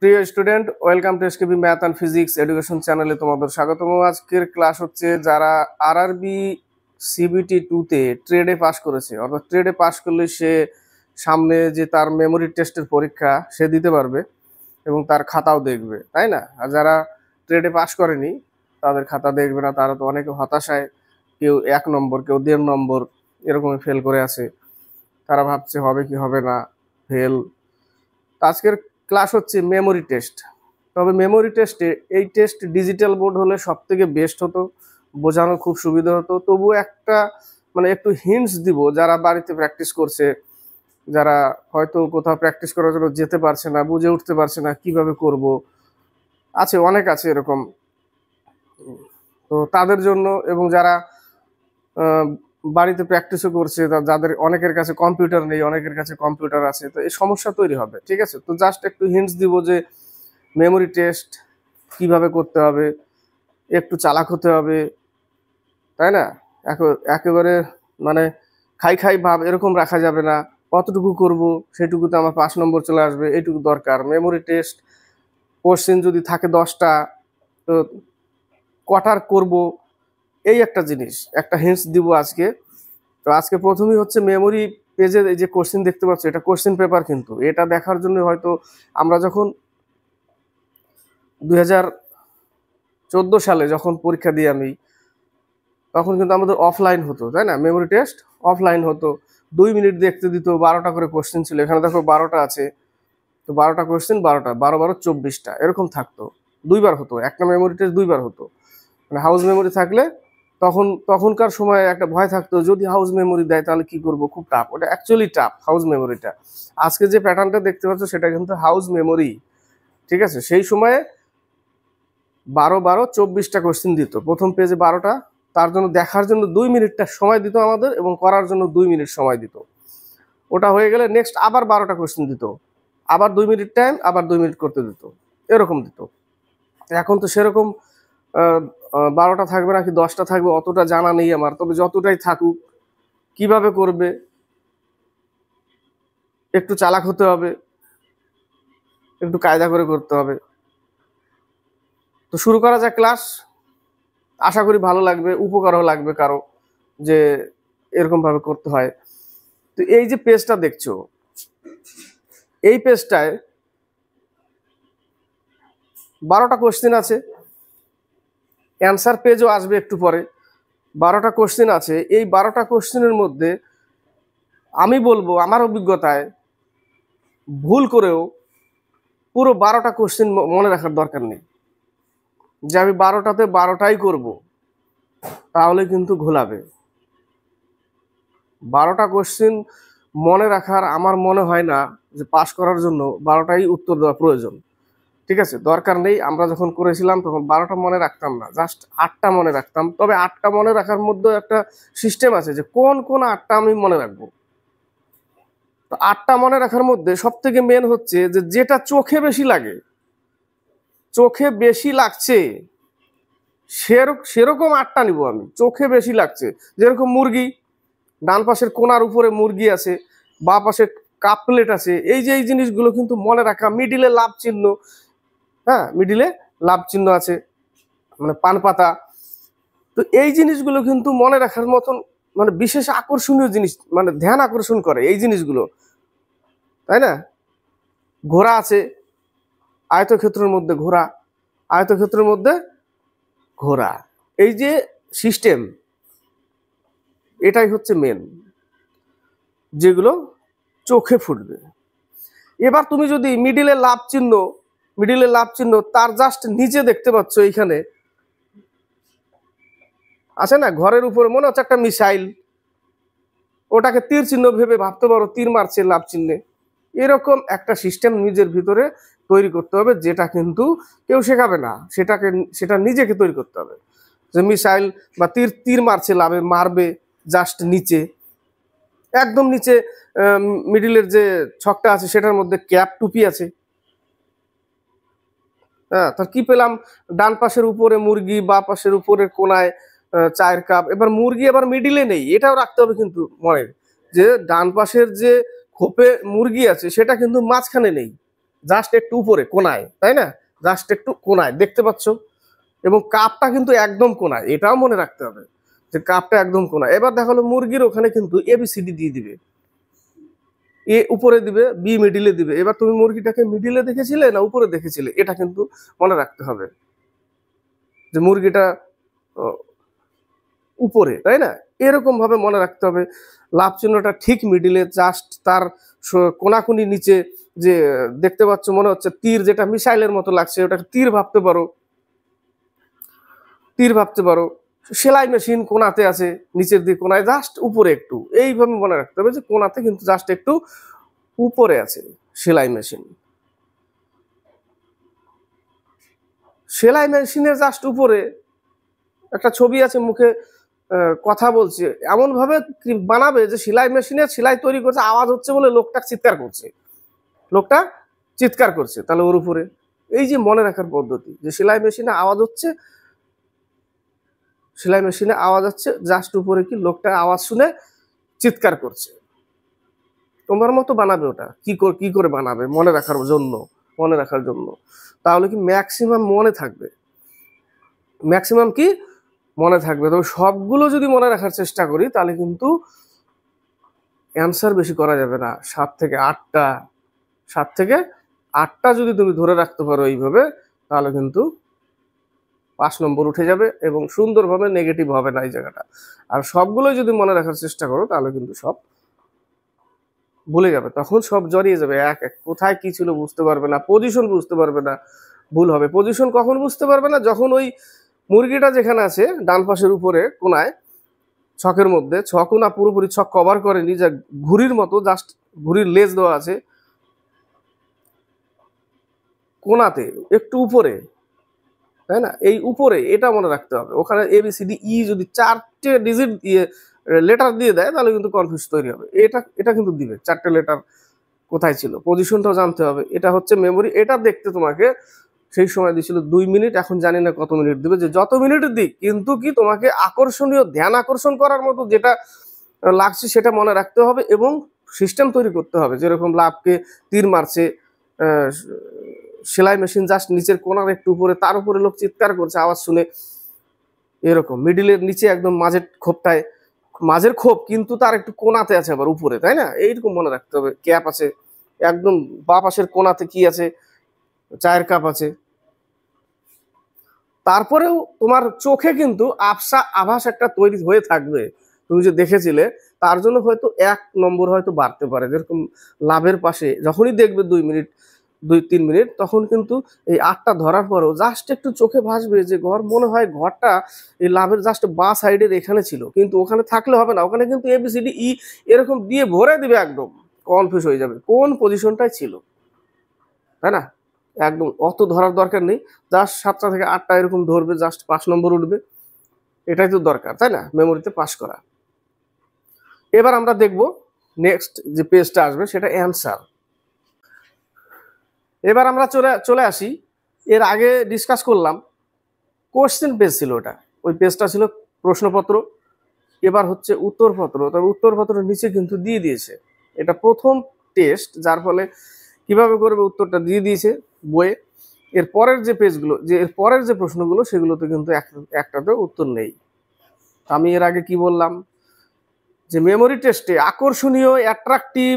প্রিয় student, welcome to SKB math and physics education চ্যানেলে তোমাদের স্বাগতম। আজকের ক্লাস হচ্ছে যারা আরআরবি সিবিটি 2-তে ট্রেডে পাস করেছে, অর্থাৎ ট্রেডে পাস করলে সে সামনে যে তার মেমোরি টেস্টের পরীক্ষা সে দিতে পারবে এবং তার খাতাও দেখবে, তাই না? আর যারা ট্রেডে পাস করেনি তাদের খাতা দেখবে না, তারা তো অনেকে হতাশায়, কেউ 1 নম্বর, কেউ 1.5 নম্বর এরকমই ফেল করে আছে। তারা ভাবছে হবে কি হবে না, ফেল। আজকের ক্লাস হচ্ছে মেমোরি টেস্ট। তবে মেমোরি টেস্টে এই টেস্ট ডিজিটাল বোর্ড হলে সব থেকে বেস্ট হতো, বোঝানো খুব সুবিধা হতো। তবুও একটা একটু হিন্টস দিব যারা বাড়িতে প্র্যাকটিস করছে, যারা হয়তো কোথাও প্র্যাকটিস করার জন্য যেতে পারছে না, বুঝে উঠতে পারছে না কিভাবে করব, আছে অনেক আছে এরকম। তো তাদের জন্য, এবং যারা বাড়িতে প্র্যাকটিসও করছে, যাদের অনেকের কাছে কম্পিউটার নেই, অনেকের কাছে কম্পিউটার আছে, তো এই সমস্যা তৈরি হবে। ঠিক আছে, তো জাস্ট একটু হিন্টস দিব যে মেমোরি টেস্ট কিভাবে করতে হবে, একটু চালাক হতে হবে, তাই না? একেবারে খাই খাই ভাব এরকম রাখা যাবে না। কতটুকু করব সেটুকুতে আমার 5 নম্বর চলে আসবে, এইটুকু দরকার। মেমোরি টেস্ট কোশ্চেন যদি থাকে 10টা, তো কটার করব, এই একটা জিনিস, একটা হিন্টস দিব আজকে। তো আজকে প্রথমেই হচ্ছে মেমোরি পেজের এই যে কোশ্চেন দেখতে পাচ্ছ, এটা কোশ্চেন পেপার, কিন্তু এটা দেখার জন্য হয়তো আমরা যখন 2014 সালে যখন পরীক্ষা দিই আমি, তখন কিন্তু আমাদের অফলাইন হতো, তাই না? মেমোরি টেস্ট অফলাইন হতো, 2 মিনিট দেখতে দিত, 12টা করে কোশ্চেন ছিল। এখানে দেখো 12টা আছে, তো 12টা কোশ্চেন, 12টা 12 12 24টা এরকম থাকতো। 2বার হতো, একটা মেমোরি টেস্ট 2বার হতো। হাউস মেমোরি থাকলে তখনকার সময় একটা ভয় থাকতো, যদি হাউস মেমোরি দেয় তাহলে কি করব, খুব টাফ। ওটা অ্যাকচুয়ালি টাফ হাউস মেমোরিটা। আজকে যে প্যাটার্নটা দেখতে পাচ্ছ সেটা কিন্তু হাউস মেমোরি, ঠিক আছে? সেই সময়ে 12 12 24টা কোশ্চেন দিত, প্রথম পেজে 12টা, তার জন্য দেখার জন্য 2 মিনিটটা সময় দিত আমাদের, এবং করার জন্য 2 মিনিট সময় দিত। ওটা হয়ে গেলে নেক্সট আবার 12টা কোশ্চেন দিত, আবার 2 মিনিট টাইম, আবার 2 মিনিট করতে দিত, এরকম দিত। এখন তো সেরকম 12টা থাকবে নাকি 10টা থাকবে অতটা জানা নেই আমার, তবে যতটাই থাকুক কিভাবে করবে, একটু চালাক হতে হবে, একটু কায়দা করে করতে হবে। তো শুরু করা যাক ক্লাস। আশা করি ভালো লাগবে, উপকারও লাগবে কারো, যে এরকম ভাবে করতে হয়। তো এই যে পেজটা দেখছো, এই পেজটায় 12টা কোশ্চেন আছে, অ্যান্সার পেজও আসবে একটু পরে। 12টা কোশ্চেন আছে। এই 12টা কোশ্চেনের মধ্যে আমি বলবো আমার অভিজ্ঞতায় ভুল করেও পুরো 12টা কোশ্চেন মনে রাখার দরকার নেই, যে আমি 12টাতে 12টাই করব, তাহলে কিন্তু ঘোলাবে। 12টা কোশ্চেন মনে রাখার আমার মনে হয় না যে পাস করার জন্য 12টাই উত্তর দেওয়া প্রয়োজন। ঠিক আছে, দরকার নেই। আমরা যখন করেছিলাম তখন 12টা মনে রাখতাম না, জাস্ট 8টা মনে রাখতাম। তবে 8টা মনে রাখার মধ্যে একটা সিস্টেম আছে যে কোন কোন 8টা আমি মনে রাখবো। তো 8টা মনে রাখার মধ্যে সব থেকে মেন হচ্ছে যে যেটা চোখে বেশি লাগে, চোখে বেশি লাগছে সেরকম 8টা নিব আমি। চোখে বেশি লাগছে, যেরকম মুরগি, ডান পাশের কোণার উপরে মুরগি আছে, বা পাশে কাপ প্লেট আছে, এই যে এই জিনিসগুলো কিন্তু মনে রাখা। মিডিলে লাভ চিহ্ন, হ্যাঁ মিডিলে লাভ চিহ্ন আছে, পান পাতা। তো এই জিনিসগুলো কিন্তু মনে রাখার মতন বিশেষ আকর্ষণীয় জিনিস, ধ্যান আকর্ষণ করে এই জিনিসগুলো, তাই না? ঘোড়া আছে, আয়তক্ষেত্রের মধ্যে ঘোড়া, আয়তক্ষেত্রের মধ্যে ঘোড়া, এই যে সিস্টেম, এটাই হচ্ছে মেন, যেগুলো চোখে ফুটবে। এবার তুমি যদি মিডিলে লাভ চিহ্ন তার জাস্ট নিচে দেখতে পাচ্ছ, এইখানে আছে না, ঘরের উপরে মনে হচ্ছে একটা মিসাইল, ওটাকে তীর চিহ্ন ভেবে ভাবতে পারো, তীর মারছে লাভ চিহ্নে। এরকম একটা সিস্টেম নিজের ভিতরে তৈরি করতে হবে, যেটা কিন্তু কেউ শেখাবে না, সেটা নিজেকে তৈরি করতে হবে। যে মিসাইল বা তীর মারছে, মারবে জাস্ট নিচে, একদম নিচে মিডিলের যে ছকটা আছে সেটার মধ্যে ক্যাপ টুপি আছে। হ্যাঁ, তার কি পেলাম, ডান পাশের উপরে মুরগি, বা পাশের উপরে কোনায় চায়ের কাপ। এবার মুরগি আবার মিডিলে নেই, এটাও রাখতে হবে কিন্তু মনে, যে ডান পাশের যে খোপে মুরগি আছে সেটা কিন্তু মাঝখানে নেই, জাস্ট একটু উপরে কোনায়, তাই না? জাস্ট একটু কোনায় দেখতে পাচ্ছ, এবং কাপটা কিন্তু একদম কোনায়, এটাও মনে রাখতে হবে যে কাপটা একদম কোনায়। এবার দেখালো মুরগির ওখানে কিন্তু ABCD দিয়ে দিবে, এ উপরে দিবে, বি মিডিলে দিবে। এবার তুমি মুরগিটাকে মিডিলে দেখেছিলে না উপরে দেখেছিলে, এটা কিন্তু মনে রাখতে হবে যে মুরগিটা উপরে, তাই না? এরকম ভাবে মনে রাখতে হবে। লাভ চিহ্নটা ঠিক মিডিলে, জাস্ট তার কোনাকুনি নিচে যে দেখতে পাচ্ছ মনে হচ্ছে তীর, যেটা মিসাইলের মতো লাগছে, ওটা তীর ভাবতে পারো, তীর ভাবতে পারো। সেলাই মেশিন কোনাতে আছে, নিচের দিকে কোনায়, জাস্ট উপরে একটু, এইভাবে মনে রাখতে হবে যে কোনাতে কিন্তু জাস্ট একটু উপরে আছে সেলাই মেশিন। সেলাই মেশিনের জাস্ট উপরে একটা ছবি আছে, মুখে কথা বলছে, এমন ভাবে বানাবে যে সেলাই মেশিনে সেলাই তৈরি করছে, আওয়াজ হচ্ছে বলে লোকটা চিৎকার করছে, লোকটা চিৎকার করছে, তাহলে ওর উপরে। এই যে মনে রাখার পদ্ধতি, যে সেলাই মেশিনে আওয়াজ হচ্ছে, সেলাই মেশিনে আওয়াজ হচ্ছে, জাস্ট উপরে কি লোকটা আওয়াজ শুনে চিৎকার করছে। তোমার মতো বানাবে ওটা, কি করে বানাবে মনে রাখার জন্য, মনে রাখার জন্য। তাহলে কি ম্যাক্সিমাম মনে থাকবে, ম্যাক্সিমাম কি মনে থাকবে। তবে সবগুলো যদি মনে রাখার চেষ্টা করি তাহলে কিন্তু অ্যান্সার বেশি করা যাবে না। 7 থেকে 8টা, 7 থেকে 8টা যদি তুমি ধরে রাখতে পারো এইভাবে, তাহলে কিন্তু 5 নম্বর উঠে যাবে এবং সুন্দরভাবে নেগেটিভ হবে না এই জায়গাটা। আর সবগুলো যদি মনে রাখার চেষ্টা করো তাহলে কিন্তু সব ভুলে যাবে, তখন সব জড়িয়ে যাবে, এক এক কোথায় কি ছিল বুঝতে পারবে না, পজিশন বুঝতে পারবে না, ভুল হবে। পজিশন কখন বুঝতে পারবে না? যখন ওই মুরগিটা যেখানে আছে ডান পাশের উপরে কোনায়, ছকের মধ্যে, ছকও না পুরোপুরি ছক কভার করেনি, যা ঘুড়ির মতো জাস্ট ঘুড়ির লেজ দেওয়া আছে কোনাতে একটু উপরে, তাই না? এই উপরে এটা মনে রাখতে হবে। ওখানে ABCDE যদি 4টে ডিজিট দিয়ে লেটার দিয়ে দেয় তাহলে কিন্তু কনফিউজ তৈরি হবে। এটা কিন্তু দিবে 4টে লেটার কোথায় ছিল, পজিশনটাও জানতে হবে। এটা হচ্ছে মেমোরি। এটা দেখতে তোমাকে সেই সময় দিয়েছিল 2 মিনিট, এখন জানি না কত মিনিট দিবে, যে যত মিনিটের দিক কিন্তু কি তোমাকে আকর্ষণীয়, ধ্যান আকর্ষণ করার মতো যেটা লাগছে সেটা মনে রাখতে হবে এবং সিস্টেম তৈরি করতে হবে। যেরকম লাভকে তীর মারছে, সেলাই মেশিন জাস্ট নিচের কোনার একটু উপরে, তার উপরে লোক চিৎকার করছে আওয়াজ শুনে, এরকম মিডিলের নিচে একদম মাঝের খোপটায়, মাঝের খোপ কিন্তু তার একটু কোনাতে আছে আবার উপরে, তাই না? এইরকম মনে রাখতে হবে। ক্যাপ আছে একদম বাঁ পাশের কোনাতে, কি আছে, চায়ের কাপ আছে। তারপরেও তোমার চোখে কিন্তু আভাস একটা তৈরি হয়ে থাকবে, তুমি যে দেখেছিলে, তার জন্য হয়তো 1 নম্বর হয়তো বাড়তে পারে। যেরকম লাভের পাশে যখনই দেখবে 2-3 মিনিট, তখন কিন্তু এই 8টা ধরার পরেও জাস্ট একটু চোখে ভাসবে যে ঘর, মনে হয় ঘরটা এই লাভের জাস্ট বাঁ সাইডের এখানে ছিল, কিন্তু ওখানে থাকলে হবে না, ওখানে কিন্তু ABCDE এরকম দিয়ে ভরে দিবে, একদম কনফিউজ হয়ে যাবে কোন পজিশনটাই ছিল, তাই না? একদম অত ধরার দরকার নেই, জাস্ট 7টা থেকে 8টা এরকম ধরবে, জাস্ট 5 নম্বর উঠবে, এটাই তো দরকার, তাই না? মেমোরিতে পাস করা। এবার আমরা দেখব নেক্সট যে পেজটা আসবে সেটা অ্যান্সার। এবার আমরা চলে আসি, এর আগে ডিসকাস করলাম কোশ্চেন পেজ ছিল, ওটা ওই পেজটা ছিল প্রশ্নপত্র। এবার হচ্ছে উত্তরপত্র। তবে উত্তরপত্রের নিচে কিন্তু দিয়ে দিয়েছে এটা প্রথম টেস্ট, যার ফলে কিভাবে করবে উত্তরটা দিয়ে দিয়েছে বইয়ে। এর পরের যে পেজগুলো, যে এর পরের যে প্রশ্নগুলো, সেগুলোতে কিন্তু একটাতেও উত্তর নেই। আমি এর আগে কি বললাম, যে মেমোরি টেস্টে আকর্ষণীয়, অ্যাট্রাকটিভ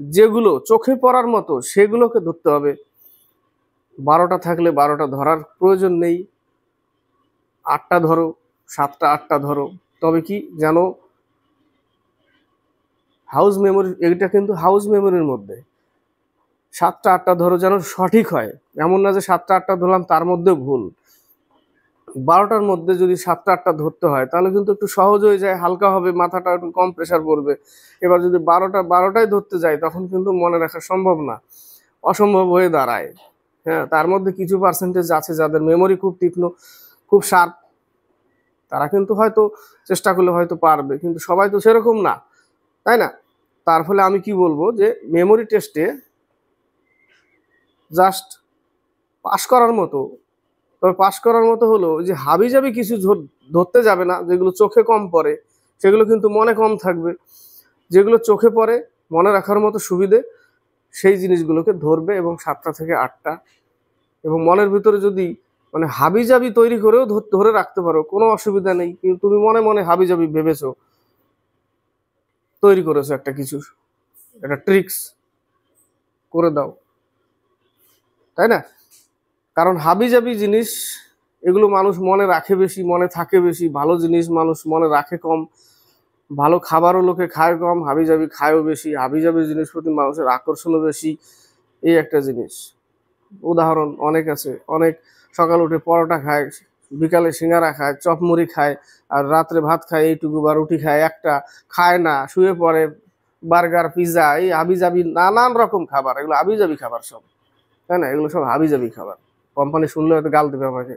যেগুলো চোখে পড়ার মতো সেগুলোকে ধরতে হবে। 12টা থাকলে 12টা ধরার প্রয়োজন নেই, 8টা ধরো, 7টা 8টা ধরো। তবে কি জানো, হাউস মেমোরি, এটা কিন্তু হাউস মেমোরির মধ্যে 7টা 8টা ধরো যেন সঠিক হয়, এমন না যে 7টা 8টা ধরলাম তার মধ্যে ভুল। 12টার মধ্যে যদি 7টা 8টা ধরতে হয় তাহলে কিন্তু একটু সহজ হয়ে যায়, হালকা হবে, মাথাটা একটু কম প্রেশার পড়বে। এবার যদি 12টাই ধরতে যায় তখন কিন্তু মনে রাখা সম্ভব না, অসম্ভব হয়ে দাঁড়ায়। হ্যাঁ, তার মধ্যে কিছু পার্সেন্টেজ আছে যাদের মেমোরি খুব তীক্ষ্ণ, খুব শার্প, তারা কিন্তু হয়তো চেষ্টা করলে হয়তো পারবে, কিন্তু সবাই তো সেরকম না, তাই না? তার ফলে আমি কি বলবো, যে মেমোরি টেস্টে জাস্ট পাস করার মতো, তবে পাস করার মতো হলো যে হাবিজাবি কিছু ধরতে যাবে না, যেগুলো চোখে কম পড়ে সেগুলো কিন্তু মনে কম থাকবে, যেগুলো চোখে পড়ে মনে রাখার মতো সুবিধে সেই জিনিসগুলোকে ধরবে এবং 7টা থেকে 8টা, এবং মনের ভিতরে যদি মানে হাবিজাবি তৈরি করেও ধরে রাখতে পারো, কোনো অসুবিধা নেই। কিন্তু তুমি মনে মনে হাবিজাবি ভেবেছো, তৈরি করেছো একটা কিছু, একটা ট্রিক্স করে দাও, তাই না? কারণ হাবিজাবি জিনিস এগুলো মানুষ মনে রাখে বেশি, মনে থাকে বেশি। ভালো জিনিস মানুষ মনে রাখে কম, ভালো খাবারও লোকে খায় কম, হাবিজাবি খায়ও বেশি। হাবিজাবি জিনিস প্রতি মানুষের আকর্ষণও বেশি, এই একটা জিনিস। উদাহরণ অনেক আছে। অনেক সকাল উঠে পরোটা খায়, বিকালে সিঙ্গারা খায়, চপমুড়ি খায়, আর রাত্রে ভাত খায় এইটুকু, বা রুটি খায় একটা, খায় না, শুয়ে পড়ে, বার্গার, পিৎজা, এই হাবিজাবি নানান রকম খাবার, এগুলো হাবিজাবি খাবার সব, তাই না? এগুলো সব হাবিজাবি খাবার। কোম্পানি শুনলে হয়তো গাল দেবে আমাকে,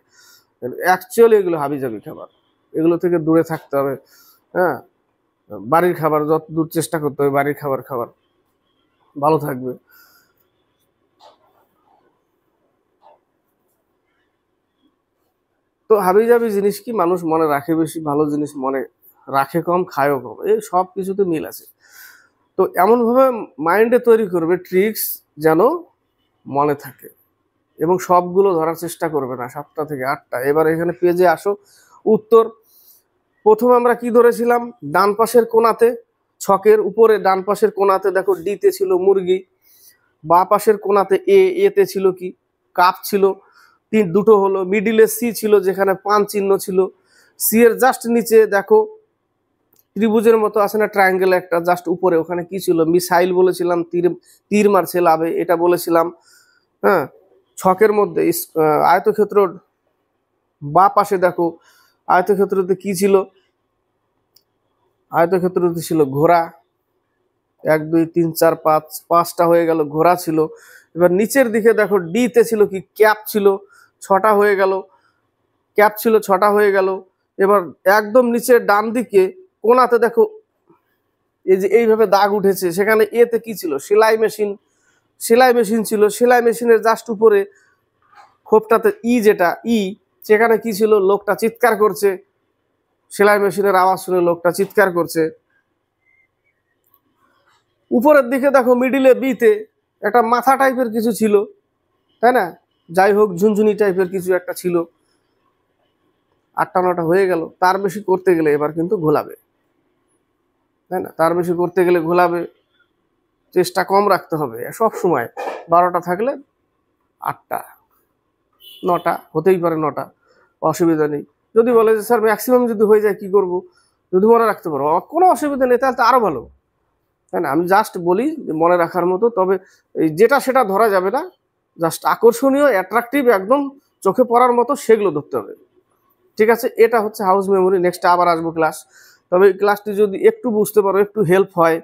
অ্যাকচুয়ালি এগুলো হাবিজাবি খাবার। এগুলো থেকে দূরে থাকতে হবে। হ্যাঁ, বাড়ির খাবার যত দূর চেষ্টা করতে হবে, বাড়ির খাবার খাবার, ভালো থাকবে। তো হাবিজাবি জিনিস কি মানুষ মনে রাখে বেশি, ভালো জিনিস মনে রাখে কম, খায়ও কম, এই সব কিছুতে মিল আছে। তো এমনভাবে মাইন্ডে তৈরি করবে ট্রিক্স যেন মনে থাকে, এবং সবগুলো ধরার চেষ্টা করবে না, 7টা থেকে 8টা। এবার এখানে পেজে আসো, উত্তর। প্রথমে আমরা কি ধরেছিলাম? ডান পাশের কোণাতে, ছকের উপরে ডান পাশের কোণাতে দেখো ডিতে ছিল মুরগি, বাঁ পাশের কোণাতে এতে ছিল কি? কাপ ছিল, দুটো হলো। মিডিলে সি ছিল, যেখানে পান চিহ্ন ছিল। সি এর জাস্ট নিচে দেখো ত্রিভুজের মতো আছে না, ট্রায়াঙ্গেল একটা, জাস্ট উপরে ওখানে কি ছিল? মিসাইল বলেছিলাম, তীর মারছে লাভে, এটা বলেছিলাম। হ্যাঁ, ছকের মধ্যে আয়তক্ষেত্র বাঁ পাশে দেখো, আয়তক্ষেত্রতে কি ছিল? আয়তক্ষেত্রতে ছিল ঘোড়া। 1 2 3 4 5, 5টা হয়ে গেল, ঘোড়া ছিল। এবার নিচের দিকে দেখো ডিতে ছিল কি? ক্যাপ ছিল, 6টা হয়ে গেল। ক্যাপ ছিল, 6টা হয়ে গেল। এবার একদম নিচের ডান দিকে কোণাতে দেখো এই যে এইভাবে দাগ উঠেছে, সেখানে এতে কি ছিল? সেলাই মেশিন। সেলাই মেশিন ছিল। সেলাই মেশিনের জাস্ট উপরে খোপটাতে যেটা সেখানে কি ছিল? লোকটা চিৎকার করছে, সেলাই মেশিনের আওয়াজ শুনে লোকটা চিৎকার করছে। উপরের দিকে দেখো মিডিলে বিতে একটা মাথা টাইপের কিছু ছিল, তাই না? যাই হোক, ঝুনঝুনি টাইপের কিছু একটা ছিল। 8টা 9টা হয়ে গেল। তার বেশি করতে গেলে এবার কিন্তু ঘোলাবে, তাই না? তার বেশি করতে গেলে ঘোলাবে, চেষ্টা কম রাখতে হবে সব সময়। 12টা থাকলে 8টা, 9টা হতেই পারে, 9টা, অসুবিধা নেই। যদি বলে যে স্যার ম্যাক্সিমাম যদি হয়ে যায় কি করব? যদি মনে রাখতে পারো কোনো অসুবিধা নেই, তাহলে তো আরো ভালো, তাই না? আমি জাস্ট বলি যে মনে রাখার মতো, তবে যেটা সেটা ধরা যাবে না, জাস্ট আকর্ষণীয়, অ্যাট্রাকটিভ, একদম চোখে পড়ার মতো সেগুলো ধরতে হবে। ঠিক আছে, এটা হচ্ছে হাউস মেমোরি। নেক্সট আবার আসবো ক্লাস। তবে এই ক্লাসটি যদি একটু বুঝতে পারো, একটু হেল্প হয়,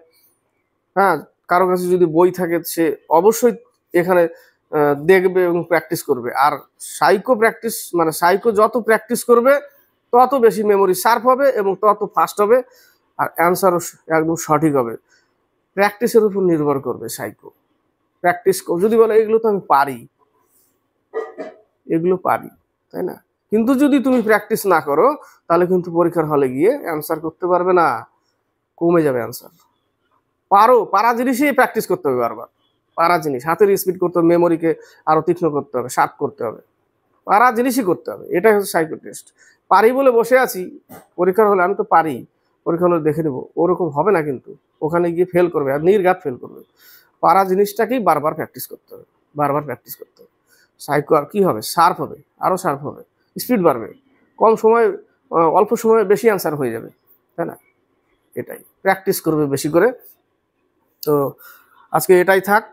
হ্যাঁ, কারো কাছে যদি বই থাকে সে অবশ্যই এখানে দেখবে এবং প্র্যাকটিস করবে। আর সাইকো প্র্যাকটিস, মানে সাইকো যত প্র্যাকটিস করবে তত বেশি মেমোরি শার্প হবে এবং তত ফাস্ট হবে, আর অ্যান্সারও একদম সঠিক হবে। প্র্যাকটিসের উপর নির্ভর করবে সাইকো। প্র্যাকটিস যদি বলে এগুলো তো আমি পারি, এগুলো পারি, তাই না? কিন্তু যদি তুমি প্র্যাকটিস না করো, তাহলে কিন্তু পরীক্ষার হলে গিয়ে অ্যান্সার করতে পারবে না, কমে যাবে অ্যান্সার। পারা জিনিসই প্র্যাকটিস করতে হবে বারবার। পারা জিনিস, হাতের স্পিড করতে হবে, মেমোরিকে আরো তীক্ষ্ণ করতে হবে, শার্প করতে হবে, পারা জিনিসই করতে হবে। এটাই হচ্ছে সাইকো টেস্ট। পারি বলে বসে আছি, পরীক্ষার হলে আমি তো পারি, পরীক্ষা হলে দেখে নেবো, ওরকম হবে না। কিন্তু ওখানে গিয়ে ফেল করবে, আর নির্ঘাত ফেল করবে। পারা জিনিসটাকেই বারবার প্র্যাকটিস করতে হবে, বারবার প্র্যাকটিস করতে হবে। সাইকো আর কি হবে? শার্প হবে, আরো শার্প হবে, স্পিড বাড়বে, কম সময়, অল্প সময়ে বেশি অ্যান্সার হয়ে যাবে, তাই না? এটাই প্র্যাকটিস করবে বেশি করে। তো আজকে এটাই থাক।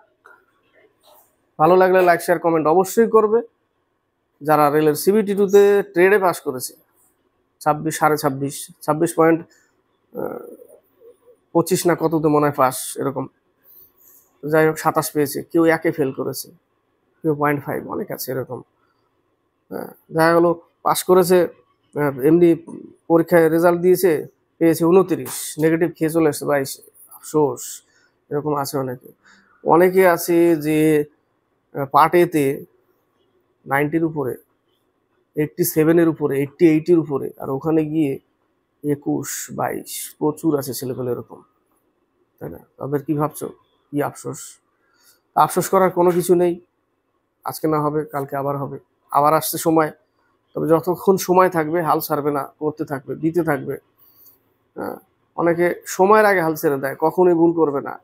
ভালো লাগলে লাইক, শেয়ার, কমেন্ট অবশ্যই করবে। যারা রেলের CBT2-তে ট্রেডে পাস করেছে, 26, 26.25 না কততে মনে হয় পাস, এরকম, যাই হোক 27 পেয়েছে। কেউ 1-এ ফেল করেছে, কেউ 0.5, অনেক আছে এরকম। হ্যাঁ, দেখা গেলো পাস করেছে, এমনি পরীক্ষায় রেজাল্ট দিয়েছে, পেয়েছে 29, নেগেটিভ খেয়ে চলে এসছে 22, আফসোস। এরকম আছে অনেকে। অনেকে আছে যে পার্ট এতে 90-র উপরে, 87-এর উপরে, 88-এর উপরে, আর ওখানে গিয়ে 21, 22, প্রচুর আছে ছেলেপেলে এরকম, তাই না? তাদের কি ভাবছো? কি আফসোস। আফসোস করার কোনো কিছু নেই, আজকে না হবে কালকে আবার হবে, আবার আসছে সময়। তবে যতক্ষণ সময় থাকবে হাল ছাড়বে না, করতে থাকবে, দিতে থাকবে। হ্যাঁ, অনেকে সময়ের আগে হাল ছেড়ে দেয়, কখনোই ভুল করবে না,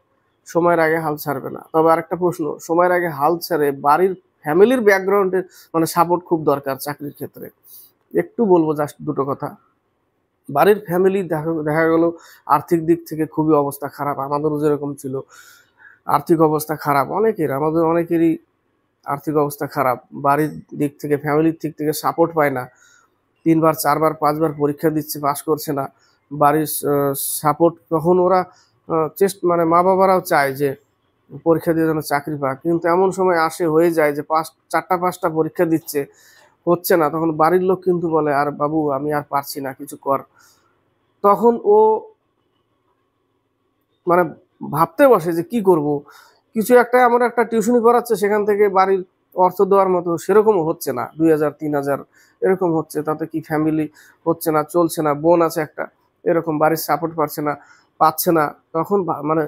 সময়ের আগে হাল ছাড়বে না। তবে আরেকটা প্রশ্ন, সময়ের আগে হাল ছেড়ে বাড়ির ফ্যামিলির ব্যাকগ্রাউন্ডের মানে সাপোর্ট খুব দরকার চাকরির ক্ষেত্রে। একটু বলবো জাস্ট দুটো কথা। বাড়ির ফ্যামিলি দেখা দেখা গেল আর্থিক দিক থেকে খুবই অবস্থা খারাপ, আমাদেরও যেরকম ছিল আর্থিক অবস্থা খারাপ, আমাদের অনেকেরই আর্থিক অবস্থা খারাপ, বাড়ির দিক থেকে ফ্যামিলির দিক থেকে সাপোর্ট পায় না, 3বার 4বার 5বার পরীক্ষা দিচ্ছে, পাস করছে না। বাড়ির সাপোর্ট তখন ওরা চেষ্টা মানে মা বাবারাও চায় যে পরীক্ষা দিয়ে যেন চাকরি পাক, কিন্তু এমন সময় আসে হয়ে যায় যে 4টা 5টা পরীক্ষা দিচ্ছে, হচ্ছে না, তখন বাড়ির লোক কিন্তু বলে আর বাবু আমি আর পারছি না, কিছু কর। তখন ও মানে ভাবতে বসে যে কি করব, কিছু একটা এমন একটা টিউশনি পড়াচ্ছে, সেখান থেকে বাড়ির অর্থ দেওয়ার মতো সেরকমও হচ্ছে না, 2000 3000 এরকম হচ্ছে, তাতে কি ফ্যামিলি হচ্ছে না, চলছে না, বোন আছে একটা, এরকম বাড়ির সাপোর্ট পাচ্ছে না। তখন মানে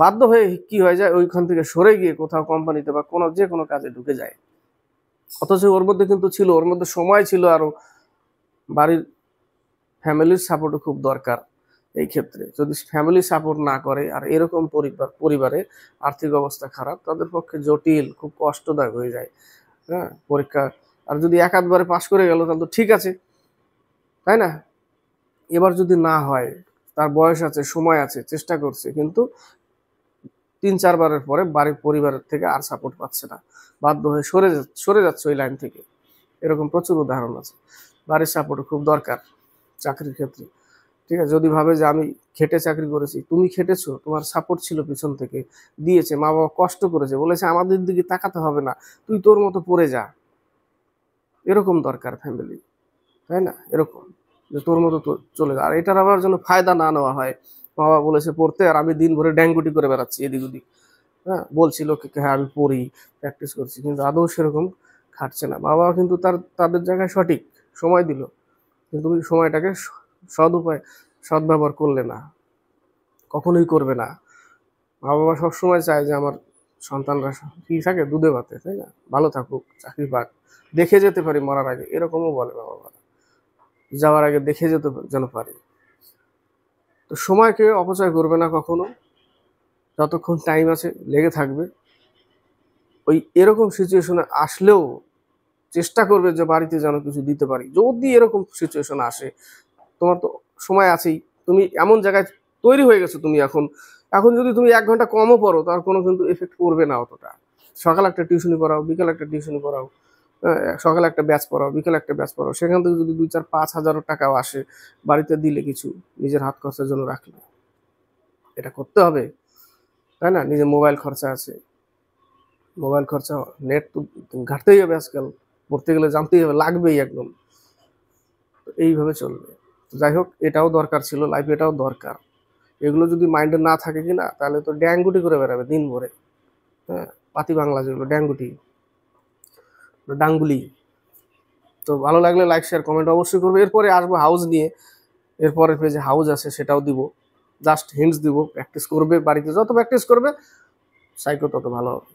বাধ্য হয়ে কি হয়ে যায়, ওইখান থেকে সরে গিয়ে কোথাও কোম্পানিতে বা যে কোনো কাজে ঢুকে যায়। অথচ ওর মধ্যে কিন্তু ছিল, ওর মধ্যে সময় ছিল, আরো বাড়ির ফ্যামিলির সাপোর্টও খুব দরকার। এই ক্ষেত্রে যদি ফ্যামিলি সাপোর্ট না করে আর এরকম পরিবারে আর্থিক অবস্থা খারাপ, তাদের পক্ষে জটিল, খুব কষ্টদায়ক হয়ে যায়। হ্যাঁ, পরীক্ষা আর যদি এক আধবারে পাশ করে গেল তাহলে তো ঠিক আছে, তাই না? এবার যদি না হয়, তার বয়স আছে, সময় আছে, চেষ্টা করছে, কিন্তু 3-4বারের পরে বাড়ির পরিবারের থেকে আর সাপোর্ট পাচ্ছে না, বাধ্য হয়ে সরে যাচ্ছে ওই লাইন থেকে। এরকম প্রচুর উদাহরণ আছে। বাড়ির সাপোর্ট খুব দরকার চাকরির ক্ষেত্রে। ঠিক আছে, যদি ভাবে যে আমি খেটে চাকরি করেছি, তুমি খেটেছো, তোমার সাপোর্ট ছিল পিছন থেকে, দিয়েছে, মা বাবা কষ্ট করেছে, বলেছে আমাদের দিকে তাকাতে হবে না, তুই তোর মতো পড়ে যা, এরকম দরকার ফ্যামিলি, তাই না? এরকম যে তোর মতো তো চলে যা। আর এটার আবার যেন ফায়দা না নেওয়া হয়, মা বাবা বলেছে পড়তে আর আমি দিন ভরে ড্যাঙ্গুটি করে বেড়াচ্ছি এদিক ওদিক। হ্যাঁ, বলছিল কি হ্যাঁ আমি পড়ি, প্র্যাকটিস করছি, কিন্তু আদৌ সেরকম খাটছে না। মা বাবা কিন্তু তাদের জায়গায় সঠিক সময় দিল, কিন্তু ওই সময়টাকে সদ উপায় সদ্ব্যবহার করলে না, কখনোই করবে না। মা বাবা সবসময় চায় যে আমার সন্তানরা কি থাকে, দুধে ভাতে, তাই না, ভালো থাকুক, চাকরি পাক, দেখে যেতে পারি মরার আগে, এরকমও বলে মা বাবা, যাওয়ার আগে দেখে যেতে যেন পারি। তো সময়কে অপচয় করবে না কখনো, যতক্ষণ টাইম আছে লেগে থাকবে। ওই এরকম সিচুয়েশনে আসলেও চেষ্টা করবে যে বাড়িতে যেন কিছু দিতে পারি। যদি এরকম সিচুয়েশন আসে, তোমার তো সময় আছেই, তুমি এমন জায়গায় তৈরি হয়ে গেছো, তুমি এখন এখন যদি তুমি 1 ঘন্টা কমও পড়ো, তার কোনো কিন্তু এফেক্ট পড়বে না অতটা। সকালে একটা টিউশনি পড়াও, বিকেলে একটা টিউশনি পড়াও, সকালে একটা ব্যাচ পড়াও, বিকেলে একটা ব্যাচ পড়াও, সেখান থেকে যদি 2 4 5 হাজার টাকাও আসে, বাড়িতে দিলে কিছু নিজের হাত খরচার জন্য রাখলে, এটা করতে হবে, তাই না? নিজের মোবাইল খরচা আছে, মোবাইল খরচা, নেট তো ঘাটতেই হবে আজকাল, পড়তে গেলে জানতেই হবে, লাগবেই একদম। তো এইভাবে চলবে। তো যাই হোক, এটাও দরকার ছিল, লাইফে এটাও দরকার। এগুলো যদি মাইন্ডে না থাকে কিনা, তাহলে তো ড্যাঙ্গুটি করে বেড়াবে দিন ভরে। হ্যাঁ, পাতি বাংলা যেগুলো ড্যাঙ্গুটি, ডাঙ্গুলি। তো ভালো লাগলে লাইক শেয়ার কমেন্ট অবশ্যই করবে। এরপরে আসবো হাউস নিয়ে, এরপরের পেজে হাউস আছে সেটাও দিব, জাস্ট হিন্টস দিব। প্র্যাকটিস করবে, বাড়িতে যত প্র্যাকটিস করবে সাইকো তত ভালো হবে।